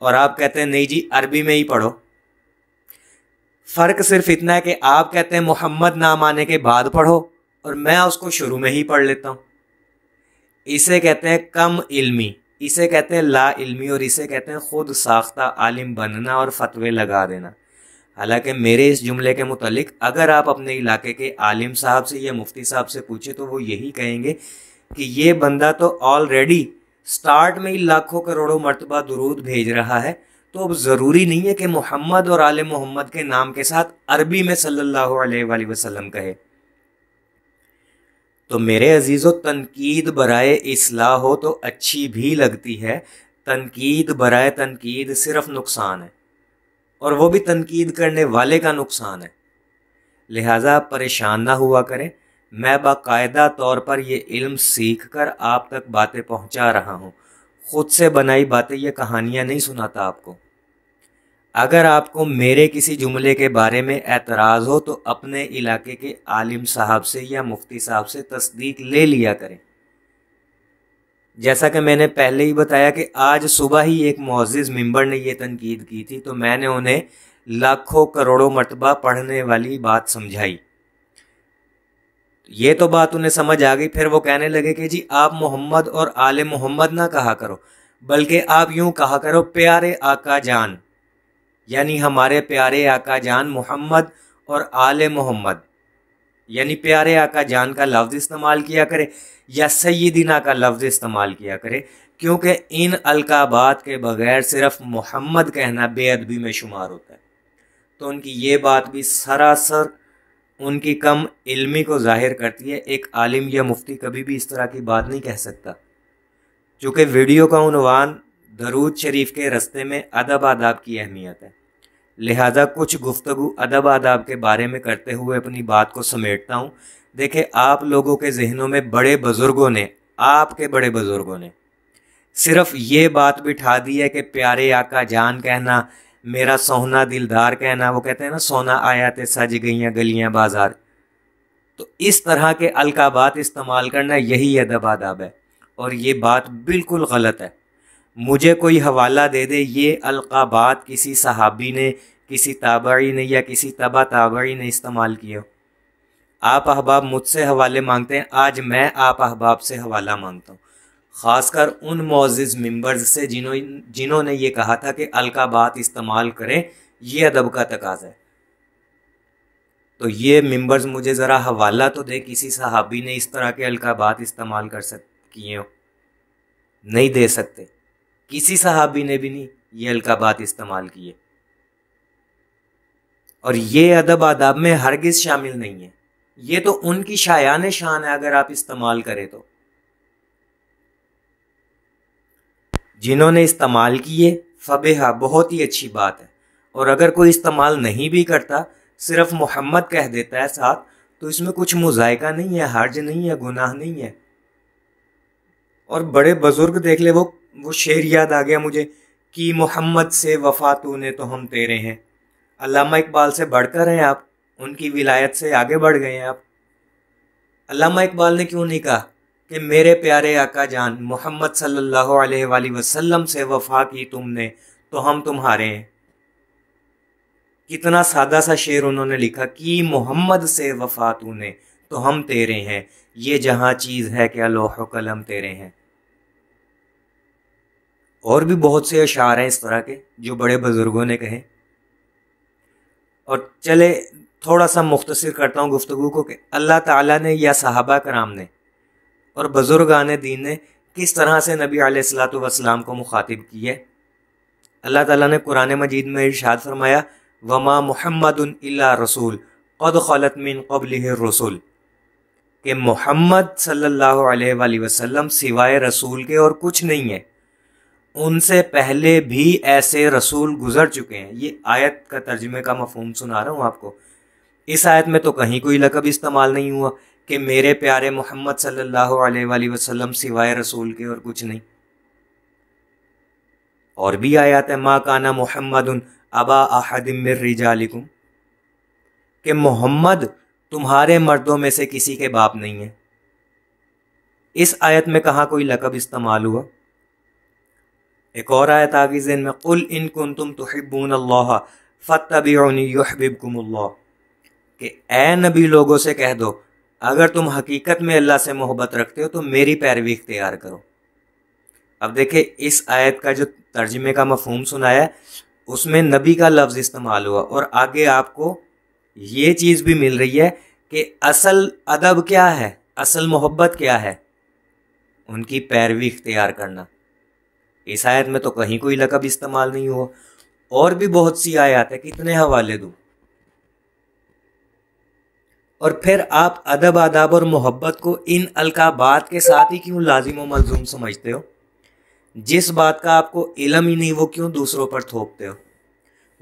اور آپ کہتے ہیں نہیں جی عربی میں ہی پڑھو۔ فرق صرف اتنا ہے کہ آپ کہتے ہیں محمد نام آنے کے بعد پڑھو اور میں اس کو شروع میں ہی پڑھ لیتا ہوں۔ اسے کہتے ہیں کم علمی، اسے کہتے ہیں لا علمی، اور اسے کہتے ہیں خود ساختہ عالم بننا اور فتوے لگا دینا۔ حالانکہ میرے اس جملے کے متعلق اگر آپ اپنے علاقے کے عالم صاحب سے یا مفتی صاحب سے پوچھیں تو وہ یہی کہیں گے کہ یہ بندہ تو آلریڈی سٹارٹ میں ہی لاکھوں کروڑوں مرتبہ درود بھیج رہا ہے، تو اب ضروری نہیں ہے کہ محمد اور آل محمد کے نام کے ساتھ عربی میں صلی اللہ علیہ وآلہ وسلم کہے۔ تو میرے عزیزو، تنقید برائے اصلاح ہو تو اچھی بھی لگتی ہے، تنقید برائے تنقید صرف نقصان ہے، اور وہ بھی تنقید کرنے والے کا نقصان ہے۔ لہٰذا پریشان نہ ہوا کریں، میں باقاعدہ طور پر یہ علم سیکھ کر آپ تک باتیں پہنچا رہا ہوں، خود سے بنائی باتیں یہ کہانیاں نہیں سناتا آپ کو۔ اگر آپ کو میرے کسی جملے کے بارے میں اعتراض ہو تو اپنے علاقے کے عالم صاحب سے یا مفتی صاحب سے تصدیق لے لیا کریں۔ جیسا کہ میں نے پہلے ہی بتایا کہ آج صبح ہی ایک معزز ممبر نے یہ تنقید کی تھی، تو میں نے انہیں لاکھوں کروڑوں مرتبہ پڑھنے والی بات سمجھائی۔ یہ تو بات انہیں سمجھ آ گئی، پھر وہ کہنے لگے کہ جی آپ محمد اور آل محمد نہ کہا کرو، بلکہ آپ یوں کہا کرو پیارے آقا جان، یعنی ہمارے پیارے آقا جان محمد اور آل محمد، یعنی پیارے آقا جان کا لفظ استعمال کیا کرے یا سیدنا کا لفظ استعمال کیا کرے، کیونکہ ان القابات کے بغیر صرف محمد کہنا بے ادبی میں شمار ہوتا ہے۔ تو ان کی یہ بات بھی سراسر ان کی کم علمی کو ظاہر کرتی ہے۔ ایک عالم یا مفتی کبھی بھی اس طرح کی بات نہیں کہہ سکتا۔ چونکہ ویڈیو کا عنوان درود شریف کے رستے میں ادب آداب کی اہمیت ہے، لہذا کچھ گفتگو ادب آداب کے بارے میں کرتے ہوئے اپنی بات کو سمیٹتا ہوں۔ دیکھیں، آپ لوگوں کے ذہنوں میں بڑے بزرگوں نے، آپ کے بڑے بزرگوں نے صرف یہ بات بٹھا دی ہے کہ پیارے آقا جان کہنا، میرا سونا دلدار کہنا، وہ کہتے ہیں نا سونا آیا تے سج گئیاں گلیاں بازار، تو اس طرح کے القابات استعمال کرنا یہی ادب آداب ہے، اور یہ بات بالکل غلط ہے۔ مجھے کوئی حوالہ دے دے یہ القابات کسی صحابی نے، کسی تابعی نے یا کسی تبع تابعی نے استعمال کیے ہو۔ آپ احباب مجھ سے حوالے مانگتے ہیں، آج میں آپ احباب سے حوالہ مانگتا ہوں، خاص کر ان معزز ممبرز سے جنہوں نے یہ کہا تھا کہ القابات استعمال کریں، یہ ادب کا تقاضا ہے۔ تو یہ ممبرز مجھے ذرا حوالہ تو دے کسی صحابی نے اس طرح کے القابات استعمال کیے ہو۔ نہیں دے سکتے، کسی صحابی نے بھی نہیں یہ القابات استعمال کیے، اور یہ ادب آداب میں ہرگز شامل نہیں ہے۔ یہ تو ان کی شایان شان ہے اگر آپ استعمال کریں تو۔ جنہوں نے استعمال کیے فبہا، بہت ہی اچھی بات ہے، اور اگر کوئی استعمال نہیں بھی کرتا، صرف محمد کہہ دیتا ہے ساتھ، تو اس میں کچھ مذائقہ نہیں ہے، حرج نہیں ہے، گناہ نہیں ہے۔ اور بڑے بزرگ دیکھ لے، وہ شعر یاد آ گیا مجھے کہ محمد سے وفا تو نے تو ہم تیرے ہیں۔ علامہ اقبال سے بڑھ کر ہیں آپ، ان کی ولایت سے آگے بڑھ گئے ہیں آپ۔ علامہ اقبال نے کیوں نہیں کہا کہ میرے پیارے آقا جان محمد صلی اللہ علیہ وآلہ وسلم سے وفا کی تم نے تو ہم تمہارے ہیں؟ کتنا سادہ سا شعر انہوں نے لکھا کہ محمد سے وفا تو نے تو ہم تیرے ہیں، یہ جہاں چیز ہے کیا لوح و قلم تیرے ہیں۔ اور بھی بہت سے اشعار ہیں اس طرح کے جو بڑے بزرگوں نے کہے۔ اور چلے تھوڑا سا مختصر کرتا ہوں گفتگو کو کہ اللہ تعالیٰ نے یا صحابہ کرام نے اور بزرگان دین نے کس طرح سے نبی علیہ الصلوۃ والسلام کو مخاطب کی ہے۔ اللہ تعالیٰ نے قرآن مجید میں ارشاد فرمایا وما محمد الا رسول قد خلت من قبلہ الرسل، کہ محمد صلی اللہ علیہ وآلہ وسلم سوائے رسول کے اور کچھ نہیں ہے، ان سے پہلے بھی ایسے رسول گزر چکے ہیں۔ یہ آیت کا ترجمے کا مفہوم سنا رہا ہوں آپ کو۔ اس آیت میں تو کہیں کوئی لقب استعمال نہیں ہوا کہ میرے پیارے محمد صلی اللہ علیہ وآلہ وسلم سوائے رسول کے اور کچھ نہیں۔ اور بھی آیات ہے ما کان محمد ابا احد من رجالکم، کہ محمد تمہارے مردوں میں سے کسی کے باپ نہیں ہے۔ اس آیت میں کہاں کوئی لقب استعمال ہوا؟ ایک اور آیت آگے ذہن میں، قل ان کنتم تحبون اللہ فاتبعونی یحببکم اللہ، کہ اے نبی لوگوں سے کہہ دو اگر تم حقیقت میں اللہ سے محبت رکھتے ہو تو میری پیروی اختیار کرو۔ اب دیکھیں اس آیت کا جو ترجمے کا مفہوم سنایا ہے اس میں نبی کا لفظ استعمال ہوا، اور آگے آپ کو یہ چیز بھی مل رہی ہے کہ اصل ادب کیا ہے، اصل محبت کیا ہے، ان کی پیروی اختیار کرنا۔ اس آیت میں تو کہیں کوئی لقب استعمال نہیں ہوا، اور بھی بہت سی آیات ہیں، کتنے حوالے دوں۔ اور پھر آپ ادب، آداب اور محبت کو ان القابات کے ساتھ ہی کیوں لازم و ملزوم سمجھتے ہو؟ جس بات کا آپ کو علم ہی نہیں وہ کیوں دوسروں پر تھوپتے ہو؟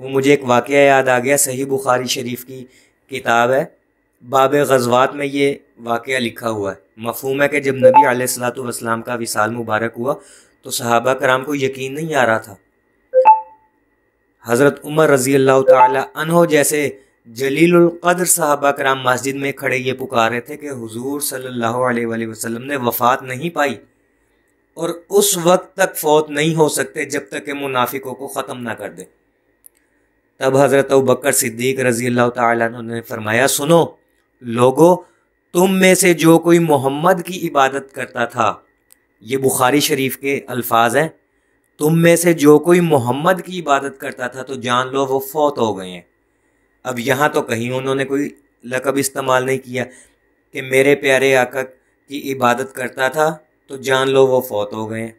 وہ مجھے ایک واقعہ یاد آ گیا، صحیح بخاری شریف کی کتاب ہے، باب غزوات میں یہ واقعہ لکھا ہوا ہے۔ مفہوم ہے کہ جب نبی علیہ الصلوۃ والسلام کا وصال مبارک ہوا تو صحابہ کرام کو یقین نہیں آ رہا تھا۔ حضرت عمر رضی اللہ تعالی عنہ جیسے جلیل القدر صحابہ کرام مسجد میں کھڑے یہ پکارے تھے کہ حضور صلی اللہ علیہ وآلہ وسلم نے وفات نہیں پائی اور اس وقت تک فوت نہیں ہو سکتے جب تک کہ منافقوں کو ختم نہ کر دے۔ تب حضرت ابوبکر صدیق رضی اللہ تعالیٰ عنہ نے فرمایا، سنو لوگو، تم میں سے جو کوئی محمد کی عبادت کرتا تھا، یہ بخاری شریف کے الفاظ ہیں، تم میں سے جو کوئی محمد کی عبادت کرتا تھا تو جان لو وہ فوت ہو گئے ہیں۔ اب یہاں تو کہیں انہوں نے کوئی لقب استعمال نہیں کیا کہ میرے پیارے آقا کی عبادت کرتا تھا تو جان لو وہ فوت ہو گئے ہیں۔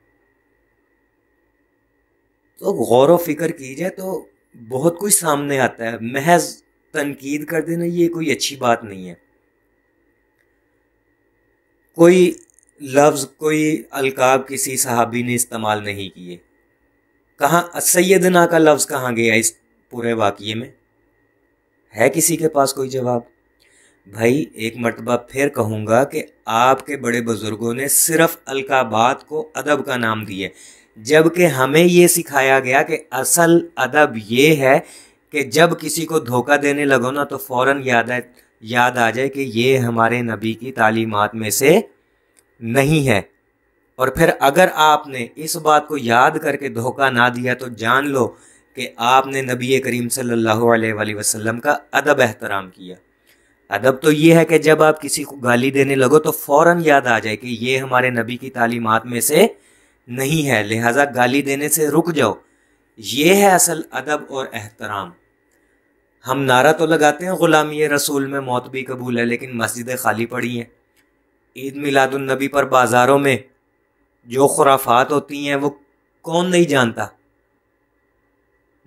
تو غور و فکر کیجئے تو بہت کچھ سامنے آتا ہے، محض تنقید کر دینا یہ کوئی اچھی بات نہیں ہے۔ کوئی لفظ، کوئی القاب کسی صحابی نے استعمال نہیں کیے، کہاں سیدنا کا لفظ کہاں گیا اس پورے واقعے میں؟ ہے کسی کے پاس کوئی جواب؟ بھائی ایک مرتبہ پھر کہوں گا کہ آپ کے بڑے بزرگوں نے صرف القابات کو ادب کا نام دیے، جبکہ ہمیں یہ سکھایا گیا کہ اصل ادب یہ ہے کہ جب کسی کو دھوکہ دینے لگو نا تو فوراً یاد آ جائے کہ یہ ہمارے نبی کی تعلیمات میں سے نہیں ہے، اور پھر اگر آپ نے اس بات کو یاد کر کے دھوکہ نہ دیا تو جان لو کہ آپ نے نبی کریم صلی اللہ علیہ وآلہ وسلم کا ادب احترام کیا۔ ادب تو یہ ہے کہ جب آپ کسی کو گالی دینے لگو تو فوراً یاد آ جائے کہ یہ ہمارے نبی کی تعلیمات میں سے نہیں ہے، لہٰذا گالی دینے سے رک جاؤ۔ یہ ہے اصل ادب اور احترام۔ ہم نعرہ تو لگاتے ہیں غلامی رسول میں موت بھی قبول ہے، لیکن مسجدیں خالی پڑی ہیں۔ عید میلاد النبی پر بازاروں میں جو خرافات ہوتی ہیں وہ کون نہیں جانتا؟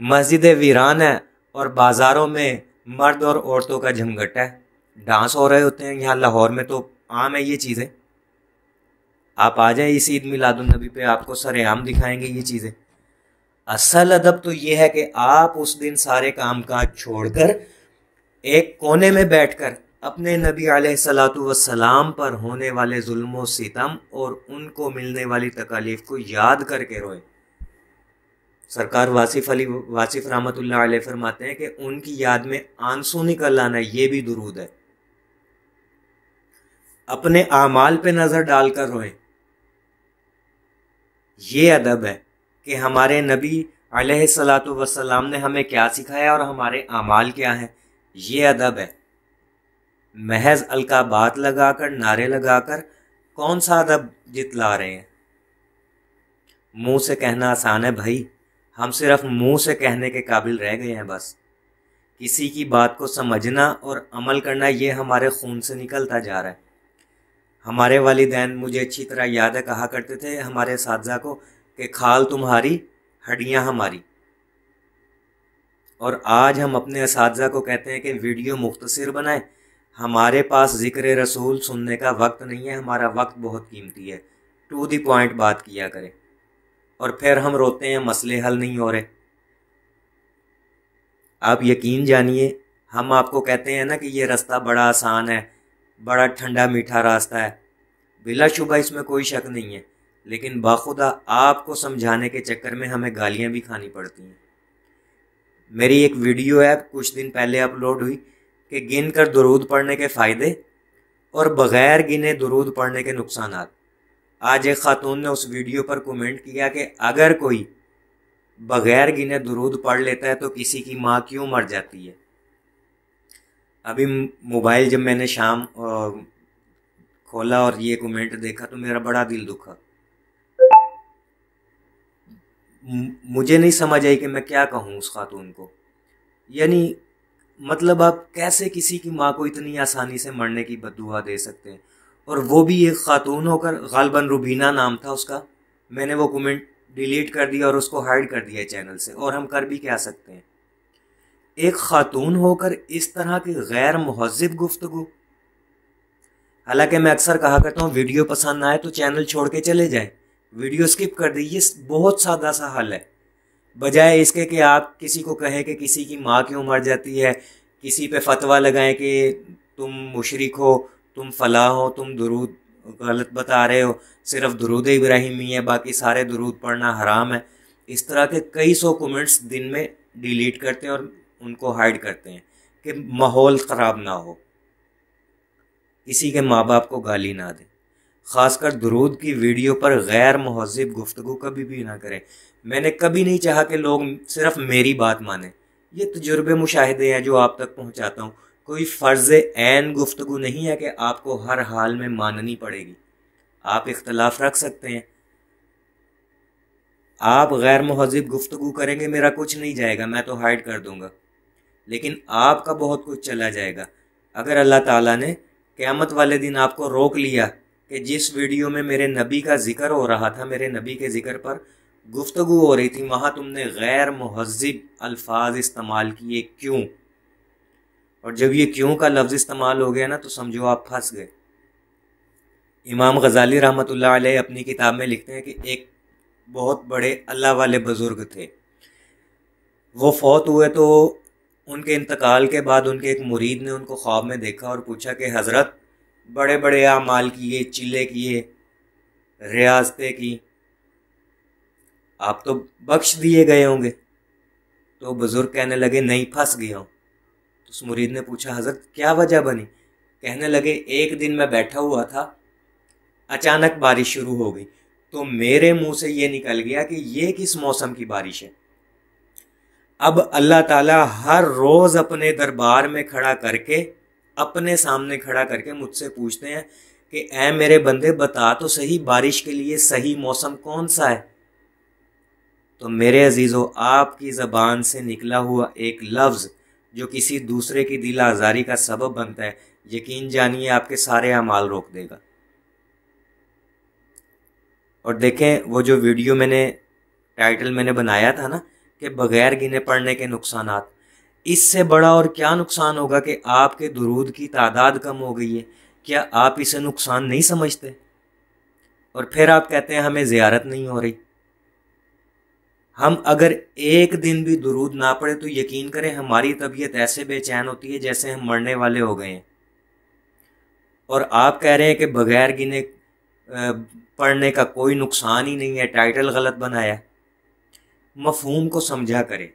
مسجدیں ویران ہیں اور بازاروں میں مرد اور عورتوں کا جھمگٹ ہے، ڈانس ہو رہے ہوتے ہیں۔ یہاں لاہور میں تو عام ہے یہ چیزیں، آپ آ جائیں اس عید میلاد النبی پہ، آپ کو سر عام دکھائیں گے یہ چیزیں۔ اصل ادب تو یہ ہے کہ آپ اس دن سارے کام کاج چھوڑ کر ایک کونے میں بیٹھ کر اپنے نبی علیہ الصلوۃ والسلام پر ہونے والے ظلم و ستم اور ان کو ملنے والی تکالیف کو یاد کر کے روئے۔ سرکار واصف رحمۃ اللہ علیہ فرماتے ہیں کہ ان کی یاد میں آنسو نکل آنا یہ بھی درود ہے۔ اپنے اعمال پہ نظر ڈال کر روئیں، یہ ادب ہے کہ ہمارے نبی علیہ الصلوۃ والسلام نے ہمیں کیا سکھایا اور ہمارے اعمال کیا ہیں، یہ ادب ہے۔ محض القابات لگا کر، نعرے لگا کر کون سا ادب جتلا رہے ہیں؟ منہ سے کہنا آسان ہے بھائی، ہم صرف منہ سے کہنے کے قابل رہ گئے ہیں بس۔ کسی کی بات کو سمجھنا اور عمل کرنا یہ ہمارے خون سے نکلتا جا رہا ہے۔ ہمارے والدین، مجھے اچھی طرح یاد ہے، کہا کرتے تھے ہمارے اساتذہ کو کہ کھال تمہاری ہڈیاں ہماری، اور آج ہم اپنے اساتذہ کو کہتے ہیں کہ ویڈیو مختصر بنائیں، ہمارے پاس ذکر رسول سننے کا وقت نہیں ہے، ہمارا وقت بہت قیمتی ہے، ٹو دی پوائنٹ بات کیا کریں، اور پھر ہم روتے ہیں مسئلے حل نہیں ہو رہے۔ آپ یقین جانیے، ہم آپ کو کہتے ہیں نا کہ یہ راستہ بڑا آسان ہے، بڑا ٹھنڈا میٹھا راستہ ہے، بلا شبہ اس میں کوئی شک نہیں ہے، لیکن باخدا آپ کو سمجھانے کے چکر میں ہمیں گالیاں بھی کھانی پڑتی ہیں۔ میری ایک ویڈیو ہے کچھ دن پہلے اپلوڈ ہوئی کہ گن کر درود پڑھنے کے فائدے اور بغیر گنے درود پڑھنے کے نقصانات۔ آج ایک خاتون نے اس ویڈیو پر کومنٹ کیا کہ اگر کوئی بغیر گنے درود پڑھ لیتا ہے تو کسی کی ماں کیوں مر جاتی ہے۔ ابھی موبائل جب میں نے شام کھولا اور یہ کومنٹ دیکھا تو میرا بڑا دل دکھا۔ مجھے نہیں سمجھ آئی کہ میں کیا کہوں اس خاتون کو۔ یعنی مطلب آپ کیسے کسی کی ماں کو اتنی آسانی سے مرنے کی بد دعا دے سکتے ہیں، اور وہ بھی ایک خاتون ہو کر، غالباً روبینہ نام تھا اس کا۔ میں نے وہ کومنٹ ڈیلیٹ کر دیا اور اس کو ہائیڈ کر دیا چینل سے، اور ہم کر بھی کیا سکتے ہیں۔ ایک خاتون ہو کر اس طرح کی غیر مہذب گفتگو۔ حالانکہ میں اکثر کہا کرتا ہوں ویڈیو پسند نہ آئے تو چینل چھوڑ کے چلے جائیں، ویڈیو سکپ کر دیں، یہ بہت سادہ سا حل ہے، بجائے اس کے کہ آپ کسی کو کہیں کہ کسی کی ماں کیوں مر جاتی ہے، کسی پہ فتویٰ لگائیں کہ تم مشرک ہو، تم فلاں ہو، تم درود غلط بتا رہے ہو، صرف درود ابراہیمی ہے، باقی سارے درود پڑھنا حرام ہے۔ اس طرح کے کئی سو کومنٹس دن میں ڈیلیٹ کرتے ہیں اور ان کو ہائیڈ کرتے ہیں کہ ماحول خراب نہ ہو، کسی کے ماں باپ کو گالی نہ دیں۔ خاص کر درود کی ویڈیو پر غیر مہذب گفتگو کبھی بھی نہ کریں۔ میں نے کبھی نہیں چاہا کہ لوگ صرف میری بات مانیں، یہ تجربے مشاہدے ہیں جو آپ تک پہنچاتا ہوں۔ کوئی فرض عین گفتگو نہیں ہے کہ آپ کو ہر حال میں ماننی پڑے گی، آپ اختلاف رکھ سکتے ہیں۔ آپ غیر مہذب گفتگو کریں گے، میرا کچھ نہیں جائے گا، میں تو ہائیڈ کر دوں گا، لیکن آپ کا بہت کچھ چلا جائے گا۔ اگر اللہ تعالیٰ نے قیامت والے دن آپ کو روک لیا کہ جس ویڈیو میں میرے نبی کا ذکر ہو رہا تھا، میرے نبی کے ذکر پر گفتگو ہو رہی تھی، وہاں تم نے غیر مہذب الفاظ استعمال کیے، کیوں؟ اور جب یہ کیوں کا لفظ استعمال ہو گیا نا تو سمجھو آپ پھنس گئے۔ امام غزالی رحمۃ اللہ علیہ اپنی کتاب میں لکھتے ہیں کہ ایک بہت بڑے اللہ والے بزرگ تھے، وہ فوت ہوئے تو ان کے انتقال کے بعد ان کے ایک مرید نے ان کو خواب میں دیکھا اور پوچھا کہ حضرت بڑے بڑے اعمال کیے، چلے کیے، ریاستیں کی، آپ تو بخش دیے گئے ہوں گے؟ تو بزرگ کہنے لگے نہیں، پھنس گیا ہوں۔ تو اس مرید نے پوچھا حضرت کیا وجہ بنی؟ کہنے لگے ایک دن میں بیٹھا ہوا تھا، اچانک بارش شروع ہو گئی، تو میرے منہ سے یہ نکل گیا کہ یہ کس موسم کی بارش ہے۔ اب اللہ تعالیٰ ہر روز اپنے دربار میں کھڑا کر کے، اپنے سامنے کھڑا کر کے مجھ سے پوچھتے ہیں کہ اے میرے بندے بتا تو صحیح بارش کے لیے صحیح موسم کون سا ہے؟ تو میرے عزیزو، آپ کی زبان سے نکلا ہوا ایک لفظ جو کسی دوسرے کی دل آزاری کا سبب بنتا ہے، یقین جانیے آپ کے سارے اعمال روک دے گا۔ اور دیکھیں وہ جو ویڈیو میں نے ٹائٹل میں نے بنایا تھا نا کہ بغیر گنے پڑھنے کے نقصانات، اس سے بڑا اور کیا نقصان ہوگا کہ آپ کے درود کی تعداد کم ہو گئی ہے؟ کیا آپ اسے نقصان نہیں سمجھتے؟ اور پھر آپ کہتے ہیں ہمیں زیارت نہیں ہو رہی۔ ہم اگر ایک دن بھی درود نہ پڑھے تو یقین کریں ہماری طبیعت ایسے بے چین ہوتی ہے جیسے ہم مرنے والے ہو گئے ہیں، اور آپ کہہ رہے ہیں کہ بغیر گنے پڑھنے کا کوئی نقصان ہی نہیں ہے، ٹائٹل غلط بنایا۔ مفہوم کو سمجھا کریں۔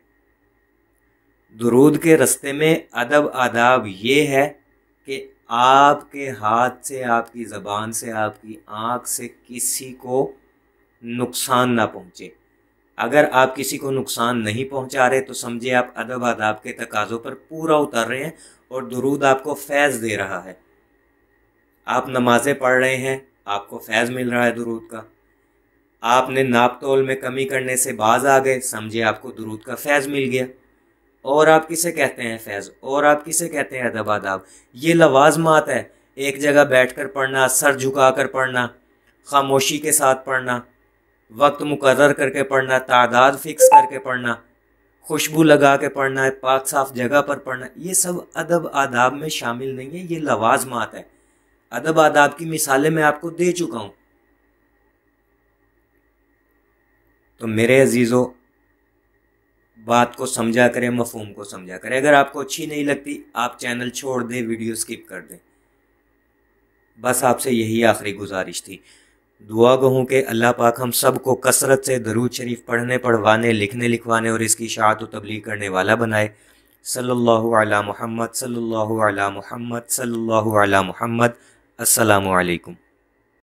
درود کے رستے میں ادب آداب یہ ہے کہ آپ کے ہاتھ سے، آپ کی زبان سے، آپ کی آنکھ سے کسی کو نقصان نہ پہنچے۔ اگر آپ کسی کو نقصان نہیں پہنچا رہے تو سمجھے آپ ادب آداب کے تقاضوں پر پورا اتر رہے ہیں، اور درود آپ کو فیض دے رہا ہے۔ آپ نمازیں پڑھ رہے ہیں، آپ کو فیض مل رہا ہے درود کا۔ آپ نے ناپ تول میں کمی کرنے سے باز آ گئے، سمجھے آپ کو درود کا فیض مل گیا۔ اور آپ کسے کہتے ہیں فیض؟ اور آپ کسے کہتے ہیں ادب آداب؟ یہ لوازمات ہے، ایک جگہ بیٹھ کر پڑھنا، سر جھکا کر پڑھنا، خاموشی کے ساتھ پڑھنا، وقت مقرر کر کے پڑھنا، تعداد فکس کر کے پڑھنا، خوشبو لگا کے پڑھنا، پاک صاف جگہ پر پڑھنا، یہ سب ادب آداب میں شامل نہیں ہے، یہ لوازمات ہے۔ ادب آداب کی مثالیں میں آپ کو دے چکا ہوں۔ تو میرے عزیزو، بات کو سمجھا کریں، مفہوم کو سمجھا کریں۔ اگر آپ کو اچھی نہیں لگتی آپ چینل چھوڑ دیں، ویڈیو سکپ کر دیں، بس آپ سے یہی آخری گزارش تھی۔ دعا گو ہوں کہ اللہ پاک ہم سب کو کثرت سے درود شریف پڑھنے، پڑھوانے، لکھنے، لکھوانے اور اس کی اشاعت و تبلیغ کرنے والا بنائے۔ صلی اللہ علی محمد، صلی اللہ علی محمد، صلی اللہ علی محمد۔ السلام علیکم۔